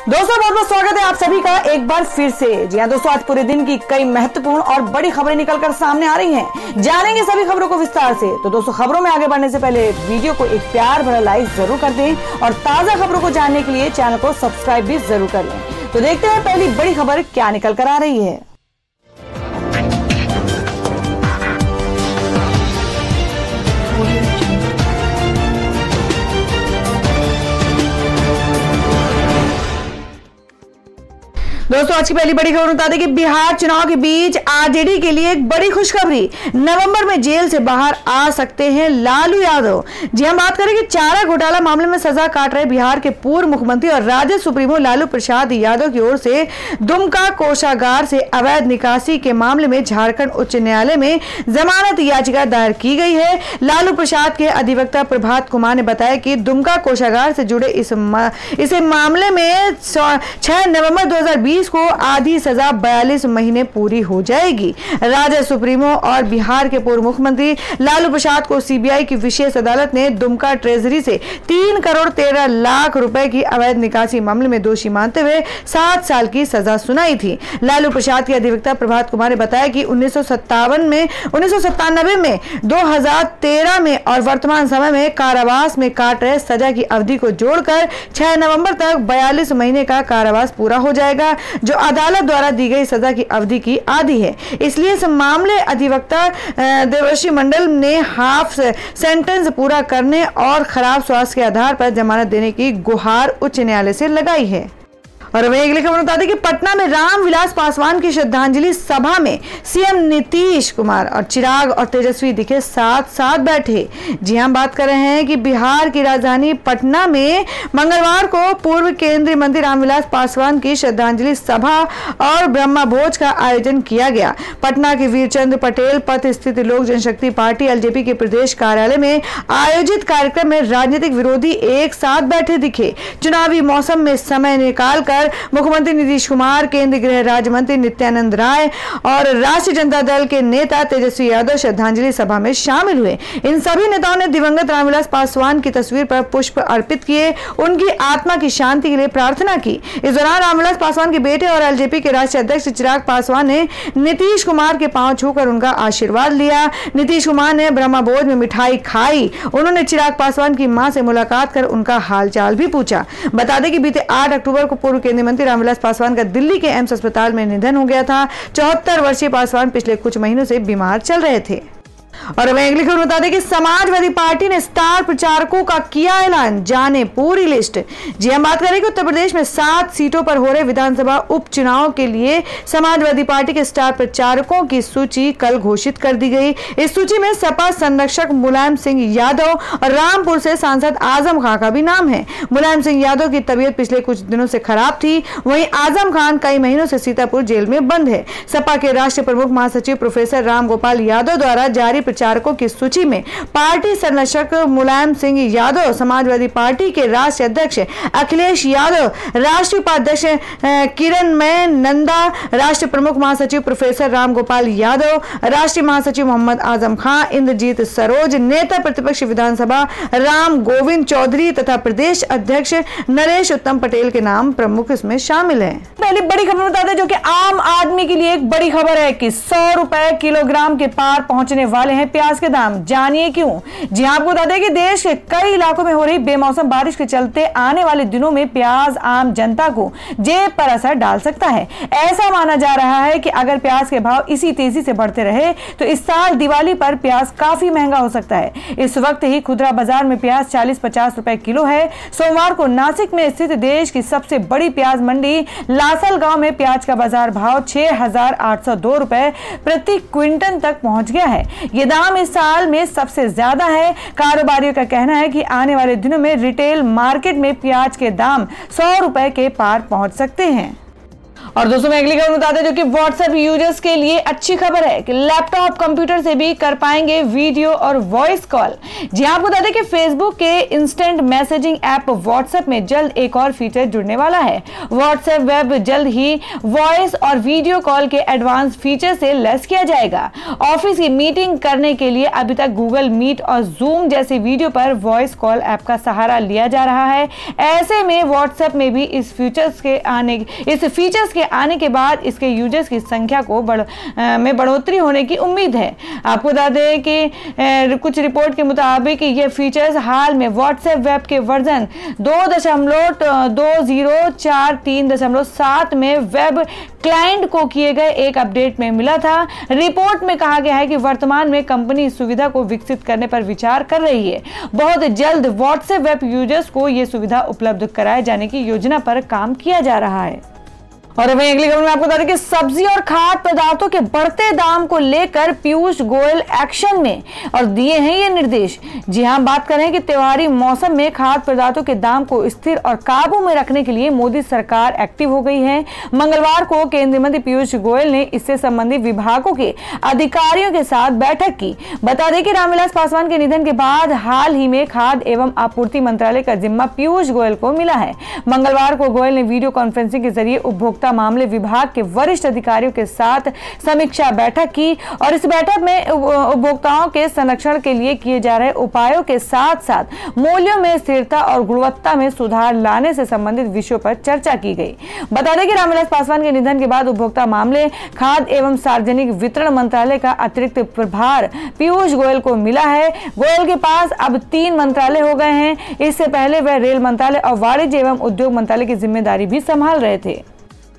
दोस्तों बहुत बहुत स्वागत है आप सभी का एक बार फिर से। जी हाँ दोस्तों, आज पूरे दिन की कई महत्वपूर्ण और बड़ी खबरें निकलकर सामने आ रही हैं। जानेंगे सभी खबरों को विस्तार से। तो दोस्तों खबरों में आगे बढ़ने से पहले वीडियो को एक प्यार भरा लाइक जरूर कर दें और ताजा खबरों को जानने के लिए चैनल को सब्सक्राइब भी जरूर कर लें। तो देखते हैं पहली बड़ी खबर क्या निकल कर आ रही है। दोस्तों आज की पहली बड़ी खबर बता दें कि बिहार चुनाव के बीच आरजेडी के लिए एक बड़ी खुशखबरी। नवंबर में जेल से बाहर आ सकते हैं लालू यादव। जी हम बात करें कि चारा घोटाला मामले में सजा काट रहे बिहार के पूर्व मुख्यमंत्री और राजद सुप्रीमो लालू प्रसाद यादव की ओर से दुमका कोषागार से अवैध निकासी के मामले में झारखंड उच्च न्यायालय में जमानत याचिका दायर की गई है। लालू प्रसाद के अधिवक्ता प्रभात कुमार ने बताया कि दुमका कोषागार से जुड़े इस मामले में 6 नवंबर 2020 को आधी सजा 42 महीने पूरी हो जाएगी। राजद सुप्रीमो और बिहार के पूर्व मुख्यमंत्री लालू प्रसाद को सीबीआई की विशेष अदालत ने दुमका ट्रेजरी से 3 करोड़ 13 लाख रुपए की अवैध निकासी मामले में दोषी मानते हुए 7 साल की सजा सुनाई थी। लालू प्रसाद के अधिवक्ता प्रभात कुमार ने बताया कि 1997 में 2013 में और वर्तमान समय में कारावास में काट रहे सजा की अवधि को जोड़कर 6 नवंबर तक 42 महीने का कारावास पूरा हो जाएगा, जो अदालत द्वारा दी गई सजा की अवधि की आधी है। इसलिए इस मामले अधिवक्ता देवर्षि मंडल ने हाफ सेंटेंस पूरा करने और खराब स्वास्थ्य के आधार पर जमानत देने की गुहार उच्च न्यायालय से लगाई है। और वहीं अगली खबर बता दें कि पटना में रामविलास पासवान की श्रद्धांजलि सभा में सीएम नीतीश कुमार और चिराग और तेजस्वी दिखे साथ साथ बैठे। जी हम बात कर रहे हैं कि बिहार की राजधानी पटना में मंगलवार को पूर्व केंद्रीय मंत्री रामविलास पासवान की श्रद्धांजलि सभा और ब्रह्मा भोज का आयोजन किया गया। पटना के वीरचंद्र पटेल पथ स्थित लोक जनशक्ति पार्टी एलजेपी के प्रदेश कार्यालय में आयोजित कार्यक्रम में राजनीतिक विरोधी एक साथ बैठे दिखे। चुनावी मौसम में समय निकालकर मुख्यमंत्री नीतीश कुमार, केंद्रीय गृह राज्य मंत्री नित्यानंद राय और राष्ट्रीय जनता दल के नेता तेजस्वी यादव श्रद्धांजलि सभा में शामिल हुए। इन सभी नेताओं ने दिवंगत रामविलास पासवान की तस्वीर पर पुष्प अर्पित किए, उनकी आत्मा की शांति के लिए प्रार्थना की। इस दौरान रामविलास पासवान के बेटे और एलजेपी के राष्ट्रीय अध्यक्ष चिराग पासवान ने नीतीश कुमार के पांव छूकर उनका आशीर्वाद लिया। नीतीश कुमार ने ब्रह्मा भोज में मिठाई खाई। उन्होंने चिराग पासवान की मां से मुलाकात कर उनका हालचाल भी पूछा। बता दें कि बीते 8 अक्टूबर को पूर्व केंद्रीय मंत्री रामविलास पासवान का दिल्ली के एम्स अस्पताल में निधन हो गया था। 74 वर्षीय पासवान पिछले कुछ महीनों से बीमार चल रहे थे। और वहीं अगली खबर बता दें कि समाजवादी पार्टी ने स्टार प्रचारकों का किया ऐलान, जाने पूरी लिस्ट। जी हम बात करें कि उत्तर प्रदेश में 7 सीटों पर हो रहे विधानसभा उपचुनाव के लिए समाजवादी पार्टी के स्टार प्रचारकों की सूची कल घोषित कर दी गई। इस सूची में सपा संरक्षक मुलायम सिंह यादव और रामपुर से सांसद आजम खान का भी नाम है। मुलायम सिंह यादव की तबीयत पिछले कुछ दिनों से खराब थी। वहीं आजम खान कई महीनों से सीतापुर जेल में बंद है। सपा के राष्ट्रीय प्रमुख महासचिव प्रोफेसर राम गोपाल यादव द्वारा जारी प्रचारकों की सूची में पार्टी संरक्षक मुलायम सिंह यादव, समाजवादी पार्टी के राष्ट्रीय अध्यक्ष अखिलेश यादव, राष्ट्रीय उपाध्यक्ष किरणमय नंदा, राष्ट्रीय प्रमुख महासचिव प्रोफेसर राम गोपाल यादव, राष्ट्रीय महासचिव मोहम्मद आजम खान, इंद्रजीत सरोज, नेता प्रतिपक्ष विधानसभा राम गोविंद चौधरी तथा प्रदेश अध्यक्ष नरेश उत्तम पटेल के नाम प्रमुख इसमें शामिल है। पहली बड़ी खबर बता दें जो कि आम आदमी के लिए एक बड़ी खबर है कि 100 रुपए किलोग्राम के पार पहुंचने वाले हैं प्याज के दाम। जानिए क्यों। जी आपको बता दें कि देश के कई इलाकों में हो रही बेमौसम बारिश के चलते आने वाले दिनों में प्याज आम जनता को जेब पर असर डाल सकता है। ऐसा माना जा रहा है कि अगर प्याज के भाव इसी तेजी से बढ़ते रहे तो इस साल दिवाली पर प्याज काफी महंगा हो सकता है। इस वक्त ही खुदरा बाजार में प्याज 40-50 रुपए किलो है। सोमवार को नासिक में स्थित देश की सबसे बड़ी प्याज मंडी लासलगांव में प्याज का बाजार भाव 6,802 रुपए प्रति क्विंटल तक पहुंच गया है। ये दाम इस साल में सबसे ज्यादा है। कारोबारियों का कहना है कि आने वाले दिनों में रिटेल मार्केट में प्याज के दाम 100 रुपए के पार पहुंच सकते हैं। और दोस्तों मैं अगली खबर बता दें जो कि व्हाट्सएप यूजर्स के लिए अच्छी खबर है कि लैपटॉप कंप्यूटर से भी कर पाएंगे वीडियो और वॉइस कॉल। जी आपको बता दें कि फेसबुक के इंस्टेंट मैसेजिंग ऐप व्हाट्सएप में जल्द एक और फीचर जुड़ने वाला है। व्हाट्सएप वेब जल्द ही वॉइस और वीडियो कॉल के एडवांस फीचर से लैस किया जाएगा। ऑफिस की मीटिंग करने के लिए अभी तक गूगल मीट और जूम जैसे वीडियो पर वॉइस कॉल ऐप का सहारा लिया जा रहा है। ऐसे में व्हाट्सएप में भी इस फीचर्स के आने के बाद इसके यूजर्स की संख्या को में बढ़ोतरी होने की उम्मीद है। आपको बता दें कि कुछ रिपोर्ट के मुताबिक ये फीचर्स हाल में व्हाट्सएप वेब के वर्जन 2.2043.7 में वेब क्लाइंट को किए गए एक अपडेट में मिला था। रिपोर्ट में कहा गया है कि वर्तमान में कंपनी इस सुविधा को विकसित करने पर विचार कर रही है। बहुत जल्द व्हाट्सएप वेब यूजर्स को यह सुविधा उपलब्ध कराए जाने की योजना पर काम किया जा रहा है। और वहीं अगली खबर में आपको बता दें कि सब्जी और खाद्य पदार्थों के बढ़ते दाम को लेकर पीयूष गोयल एक्शन में और दिए हैं ये निर्देश। जी हां, बात करें कि त्योहारी मौसम में खाद्य पदार्थों के दाम को स्थिर और काबू में रखने के लिए मोदी सरकार एक्टिव हो गई है। मंगलवार को केंद्रीय मंत्री पीयूष गोयल ने इससे संबंधित विभागों के अधिकारियों के साथ बैठक की। बता दें कि रामविलास पासवान के निधन के बाद हाल ही में खाद्य एवं आपूर्ति मंत्रालय का जिम्मा पीयूष गोयल को मिला है। मंगलवार को गोयल ने वीडियो कॉन्फ्रेंसिंग के जरिए उपभोक्ता मामले विभाग के वरिष्ठ अधिकारियों के साथ समीक्षा बैठक की और इस बैठक में उपभोक्ताओं के संरक्षण के लिए किए जा रहे उपायों के साथ साथ मूल्यों में स्थिरता और गुणवत्ता में सुधार लाने से संबंधित विषयों पर चर्चा की गई। बता दें कि रामविलास पासवान के निधन के बाद उपभोक्ता मामले, खाद्य एवं सार्वजनिक वितरण मंत्रालय का अतिरिक्त प्रभार पीयूष गोयल को मिला है। गोयल के पास अब 3 मंत्रालय हो गए हैं। इससे पहले वह रेल मंत्रालय और वाणिज्य एवं उद्योग मंत्रालय की जिम्मेदारी भी संभाल रहे थे।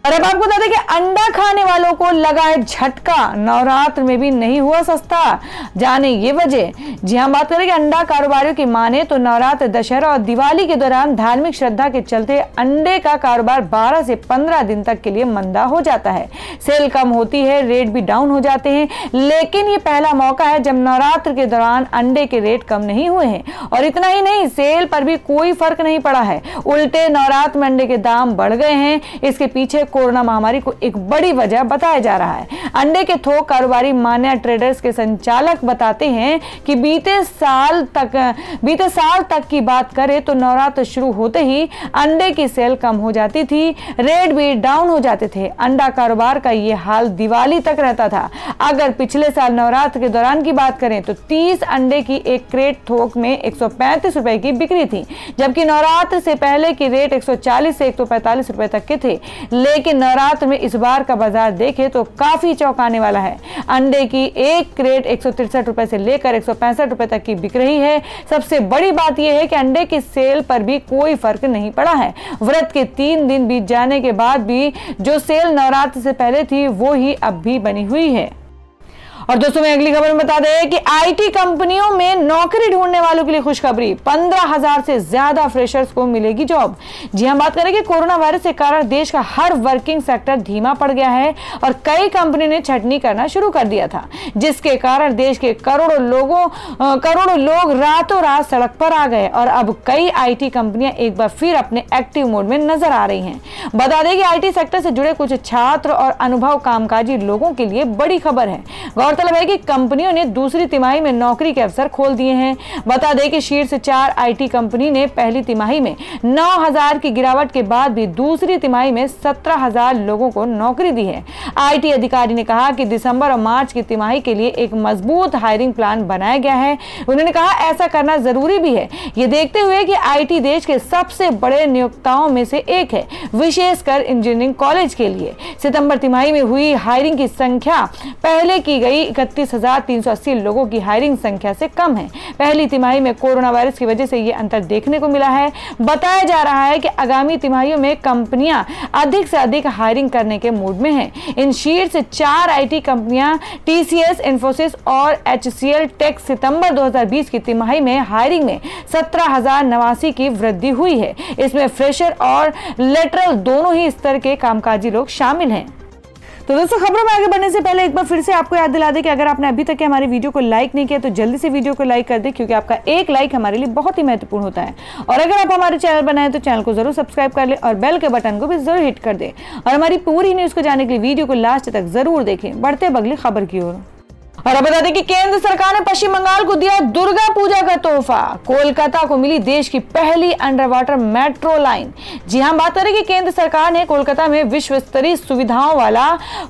और अब आपको बता दें कि अंडा खाने वालों को लगा है झटका, नवरात्र में भी नहीं हुआ सस्ता। जाने ये वजह। जी हां, बात करें कि अंडा कारोबारियों की माने तो नवरात्र, दशहरा और दिवाली के दौरान धार्मिक श्रद्धा के चलते अंडे का कारोबार 12 से 15 दिन तक के लिए मंदा हो जाता है। सेल कम होती है, रेट भी डाउन हो जाते हैं। लेकिन ये पहला मौका है जब नवरात्र के दौरान अंडे के रेट कम नहीं हुए हैं। और इतना ही नहीं, सेल पर भी कोई फर्क नहीं पड़ा है, उल्टे नवरात्र में अंडे के दाम बढ़ गए हैं। इसके पीछे कोरोना महामारी को एक बड़ी वजह बताया जा रहा है। अंडे के थोक कारोबारी मान्या ट्रेडर्स के संचालक बताते हैं कि बीते साल तक की बात करें तो नवरात्र शुरू होते ही अंडे की सेल कम हो जाती थी, रेट भी डाउन हो जाते थे। अंडा कारोबार का ये हाल दिवाली तक रहता था। अगर पिछले साल नवरात्र के दौरान की बात करें तो 30 अंडे की एक क्रेट थोक में 135 रुपए की बिक्री थी, जबकि नवरात्र से पहले की रेट 140 से 145 रुपए तक के थे। लेकिन नवरात्र में इस बार का बाजार देखें तो काफी चौंकाने वाला है। अंडे की एक क्रेट 163 रुपए से लेकर 165 रुपए तक की बिक रही है। सबसे बड़ी बात यह है कि अंडे की सेल पर भी कोई फर्क नहीं पड़ा है। व्रत के 3 दिन बीत जाने के बाद भी जो सेल नवरात्र से पहले थी वो ही अब भी बनी हुई है। और दोस्तों मैं अगली खबर में बता दें कि आईटी कंपनियों में नौकरी ढूंढने वालों के लिए खुशखबरी, 15,000 से ज्यादा फ्रेशर्स को मिलेगी जॉब। जी हम बात करें कि कोरोना वायरस के कारण देश का हर वर्किंग सेक्टर धीमा पड़ गया है और कई कंपनी ने छटनी करना शुरू कर दिया था, जिसके कारण देश के करोड़ों लोग रातों रात सड़क पर आ गए और अब कई आईटी कंपनियां एक बार फिर अपने एक्टिव मोड में नजर आ रही हैं। बता दें कि आईटी सेक्टर से जुड़े कुछ छात्र और अनुभव कामकाजी लोगों के लिए बड़ी खबर है। गौरतलब है कि कंपनियों ने दूसरी तिमाही में नौकरी के अवसर खोल दिए हैं। बता दें कि शीर्ष 4 आईटी कंपनी ने पहली तिमाही में 9,000 की गिरावट के बाद भी दूसरी तिमाही में 17,000 लोगों को नौकरी दी है। आईटी अधिकारी ने कहा कि दिसंबर और मार्च की तिमाही के लिए एक मजबूत हायरिंग प्लान बनाया गया है। उन्होंने कहा ऐसा करना जरूरी भी है, ये देखते हुए कि आईटी देश के सबसे बड़े नियोक्ताओं में से एक है, विशेषकर इंजीनियरिंग कॉलेज के लिए। सितंबर तिमाही में हुई हायरिंग की संख्या पहले की गई 31,380 लोगों की हायरिंग संख्या से कम है। पहली तिमाही में कोरोना वायरस की वजह से यह अंतर देखने को मिला है। बताया जा रहा है कि आगामी तिमाहियों में कंपनियां अधिक से अधिक हायरिंग करने के मूड में हैं। इन शीर्ष 4 आईटी कंपनियां टीसीएस, इन्फोसिस और एचसीएल टेक सितंबर 2020 की तिमाही में हायरिंग में 17,089 की वृद्धि हुई है। इसमें फ्रेशर और लेटरल दोनों ही स्तर के कामकाजी लोग शामिल हैं। तो दोस्तों खबरों में आगे बढ़ने से पहले एक बार फिर से आपको याद दिला दें कि अगर आपने अभी तक हमारी वीडियो को लाइक नहीं किया तो जल्दी से वीडियो को लाइक कर दें, क्योंकि आपका एक लाइक हमारे लिए बहुत ही महत्वपूर्ण होता है। और अगर आप हमारे चैनल बनाए तो चैनल को जरूर सब्सक्राइब कर ले और बेल के बटन को भी जरूर हिट कर दे। और हमारी पूरी न्यूज को जानने के लिए वीडियो को लास्ट तक जरूर देखें। बढ़ते अगली खबर की ओर। और अब बता दें कि केंद्र सरकार ने पश्चिम बंगाल को दिया दुर्गा पूजा का तोहफा। कोलकाता को मिली देश की पहली अंडर वाटर मेट्रो लाइन। जी हां, बात करें कि केंद्र सरकार ने कोलकाता में विश्व स्तरीय सुविधाओं वाला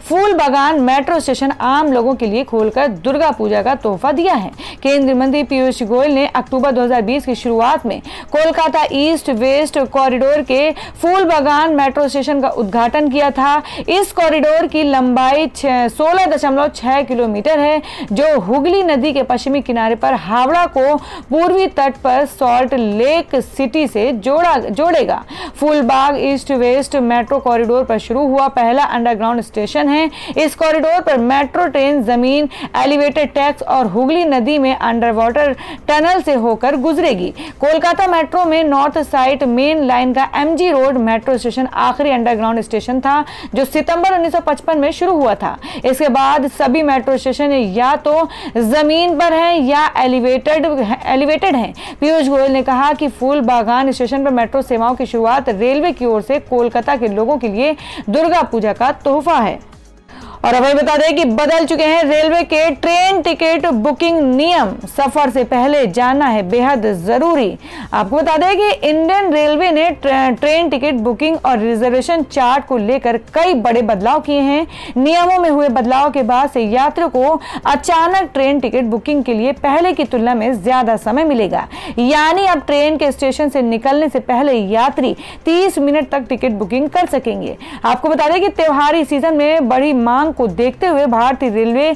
फूल बागान मेट्रो स्टेशन आम लोगों के लिए खोलकर दुर्गा पूजा का तोहफा दिया है। केंद्रीय मंत्री पीयूष गोयल ने अक्टूबर 2020 की शुरुआत में कोलकाता ईस्ट वेस्ट कॉरिडोर के फूल बागान मेट्रो स्टेशन का उद्घाटन किया था। इस कॉरिडोर की लंबाई 16.6 किलोमीटर है, जो हुगली नदी के पश्चिमी किनारे पर हावड़ा को पूर्वी तट पर सॉल्ट लेक सिटी से जोड़ेगा। Phoolbagh east west metro corridor पर शुरू हुआ पहला अंडरग्राउंड स्टेशन है। इस कॉरिडोर पर मेट्रो ट्रेन जमीन, एलिवेटेड ट्रैक्स और हुगली नदी में अंडर वाटर टनल से होकर गुजरेगी। कोलकाता मेट्रो में नॉर्थ साइड मेन लाइन का एमजी रोड मेट्रो स्टेशन आखिरी अंडरग्राउंड स्टेशन था, जो सितंबर 1955 में शुरू हुआ था। इसके बाद सभी मेट्रो स्टेशन या तो जमीन पर है या एलिवेटेड है। पीयूष गोयल ने कहा कि फूल बागान स्टेशन पर मेट्रो सेवाओं की शुरुआत रेलवे की ओर से कोलकाता के लोगों के लिए दुर्गा पूजा का तोहफा है। और अब बता दें कि बदल चुके हैं रेलवे के ट्रेन टिकट बुकिंग नियम। सफर से पहले जानना है बेहद जरूरी। आपको बता दें कि इंडियन रेलवे ने ट्रेन टिकट बुकिंग और रिजर्वेशन चार्ट को लेकर कई बड़े बदलाव किए हैं। नियमों में हुए बदलाव के बाद से यात्रियों को अचानक ट्रेन टिकट बुकिंग के लिए पहले की तुलना में ज्यादा समय मिलेगा। यानी अब ट्रेन के स्टेशन से निकलने से पहले यात्री 30 मिनट तक टिकट बुकिंग कर सकेंगे। आपको बता दें कि त्योहारी सीजन में बड़ी मांग को देखते हुए भारतीय रेलवे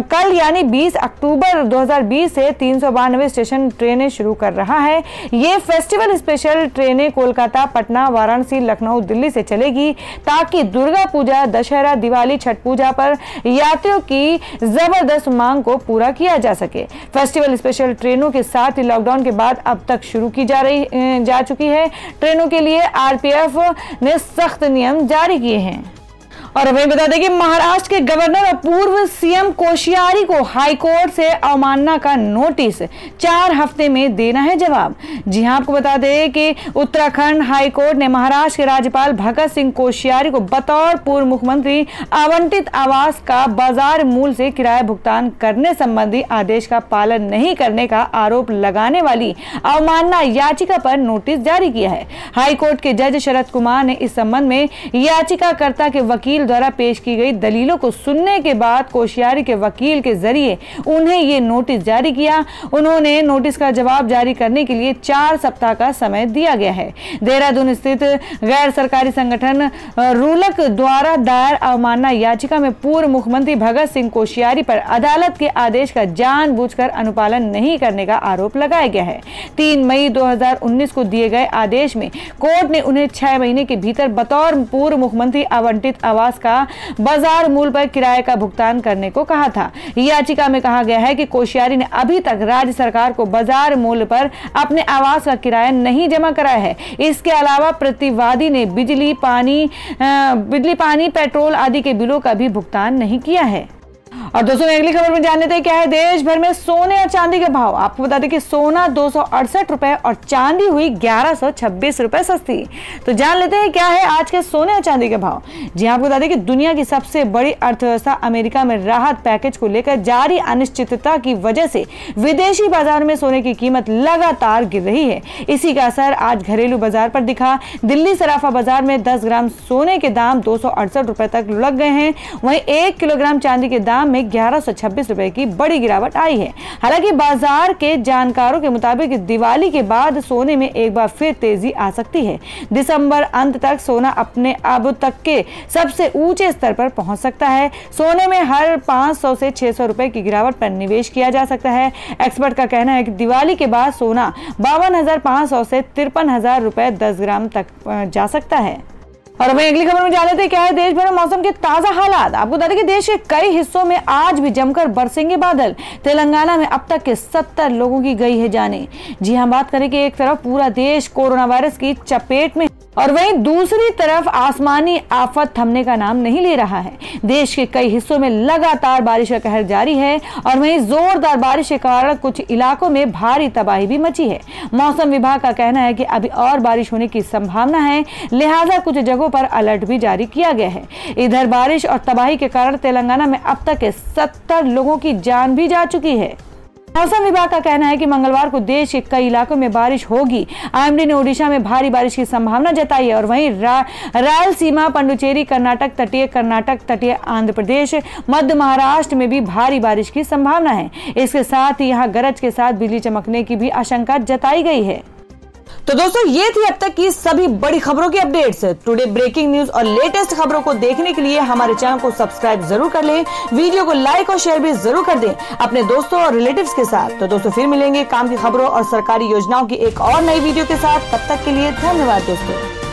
कल यानी 20 अक्टूबर 2020 से 392 स्टेशन ट्रेनें शुरू कर रहा है। ये फेस्टिवल स्पेशल ट्रेनें कोलकाता, पटना, वाराणसी, लखनऊ, दिल्ली से चलेगी, ताकि दुर्गा पूजा, दशहरा, दिवाली, छठ पूजा पर यात्रियों की जबरदस्त मांग को पूरा किया जा सके। फेस्टिवल स्पेशल ट्रेनों के साथ ही लॉकडाउन के बाद अब तक शुरू की जा चुकी है। ट्रेनों के लिए आरपीएफ ने सख्त नियम जारी किए हैं। और अब बता दें कि महाराष्ट्र के गवर्नर और पूर्व सीएम कोश्यारी को हाईकोर्ट से अवमानना का नोटिस, 4 हफ्ते में देना है जवाब। जी हां, आपको बता दें कि उत्तराखंड हाईकोर्ट ने महाराष्ट्र के राज्यपाल भगत सिंह कोश्यारी को बतौर पूर्व मुख्यमंत्री आवंटित आवास का बाजार मूल्य से किराया भुगतान करने संबंधी आदेश का पालन नहीं करने का आरोप लगाने वाली अवमानना याचिका पर नोटिस जारी किया है। हाईकोर्ट के जज शरद कुमार ने इस संबंध में याचिकाकर्ता के वकील द्वारा पेश की गई दलीलों को सुनने के बाद कोश्यारी के वकील के जरिए उन्हें ये नोटिस जारी किया। उन्होंने नोटिस का जवाब जारी करने के लिए 4 सप्ताह का समय दिया गया है। देहरादून स्थित गैर सरकारी संगठन रूलक द्वारा दायर अवमानना याचिका में पूर्व मुख्यमंत्री भगत सिंह कोश्यारी पर अदालत के आदेश का जानबूझकर अनुपालन नहीं करने का आरोप लगाया गया है। 3 मई 2019 को दिए गए आदेश में कोर्ट ने उन्हें 6 महीने के भीतर बतौर पूर्व मुख्यमंत्री आवंटित आवास का बाजार मूल्य पर किराए का भुगतान करने को कहा था। याचिका में कहा गया है कि कोश्यारी ने अभी तक राज्य सरकार को बाजार मूल्य पर अपने आवास का किराया नहीं जमा कराया है। इसके अलावा प्रतिवादी ने बिजली, पानी, पेट्रोल आदि के बिलों का भी भुगतान नहीं किया है। और दोस्तों अगली खबर में जान लेते हैं क्या है देश भर में सोने और चांदी के भाव। आपको बता दें कि सोना 268 रुपए और चांदी हुई 1126 रुपए सस्ती। तो जान लेते हैं क्या है आज के सोने और चांदी के भाव। जी आपको बता दें कि दुनिया की सबसे बड़ी अर्थव्यवस्था अमेरिका में राहत पैकेज को लेकर जारी अनिश्चितता की वजह से विदेशी बाजार में सोने की कीमत लगातार गिर रही है। इसी का असर आज घरेलू बाजार पर दिखा। दिल्ली सराफा बाजार में 10 ग्राम सोने के दाम 268 रुपए तक लुढ़क गए हैं। वहीं 1 किलोग्राम चांदी के दाम में 1126 रुपए की बड़ी गिरावट आई है। हालांकि बाजार के जानकारों के मुताबिक दिवाली के बाद सोने में एक बार फिर तेजी आ सकती है। दिसंबर अंत तक सोना अपने अब तक के सबसे ऊंचे स्तर पर पहुंच सकता है। सोने में हर 500 से 600 रुपए की गिरावट पर निवेश किया जा सकता है। एक्सपर्ट का कहना है कि दिवाली के बाद सोना 52,500 से 53,000 रुपए 10 ग्राम तक जा सकता है। और वहीं अगली खबर में जान लेते हैं क्या है देश भर में मौसम के ताजा हालात। आपको बता दें कि देश के कई हिस्सों में आज भी जमकर बरसेंगे बादल। तेलंगाना में अब तक के 70 लोगों की गई है जाने। जी हां, बात करें कि एक तरफ पूरा देश कोरोना वायरस की चपेट में और वहीं दूसरी तरफ आसमानी आफत थमने का नाम नहीं ले रहा है। देश के कई हिस्सों में लगातार बारिश का कहर जारी है और वहीं जोरदार बारिश के कारण कुछ इलाकों में भारी तबाही भी मची है। मौसम विभाग का कहना है कि अभी और बारिश होने की संभावना है, लिहाजा कुछ जगहों पर अलर्ट भी जारी किया गया है। इधर बारिश और तबाही के कारण तेलंगाना में अब तक 70 लोगों की जान भी जा चुकी है। मौसम विभाग का कहना है कि मंगलवार को देश के कई इलाकों में बारिश होगी। आईएमडी ने ओडिशा में भारी बारिश की संभावना जताई है और वहीं रायलसीमा, पुडुचेरी, कर्नाटक तटीय आंध्र प्रदेश, मध्य महाराष्ट्र में भी भारी बारिश की संभावना है। इसके साथ ही यहाँ गरज के साथ बिजली चमकने की भी आशंका जताई गई है। तो दोस्तों, ये थी अब तक की सभी बड़ी खबरों की अपडेट्स। टुडे ब्रेकिंग न्यूज और लेटेस्ट खबरों को देखने के लिए हमारे चैनल को सब्सक्राइब जरूर कर लें, वीडियो को लाइक और शेयर भी जरूर कर दें अपने दोस्तों और रिलेटिव्स के साथ। तो दोस्तों, फिर मिलेंगे काम की खबरों और सरकारी योजनाओं की एक और नई वीडियो के साथ। तब तक के लिए धन्यवाद दोस्तों।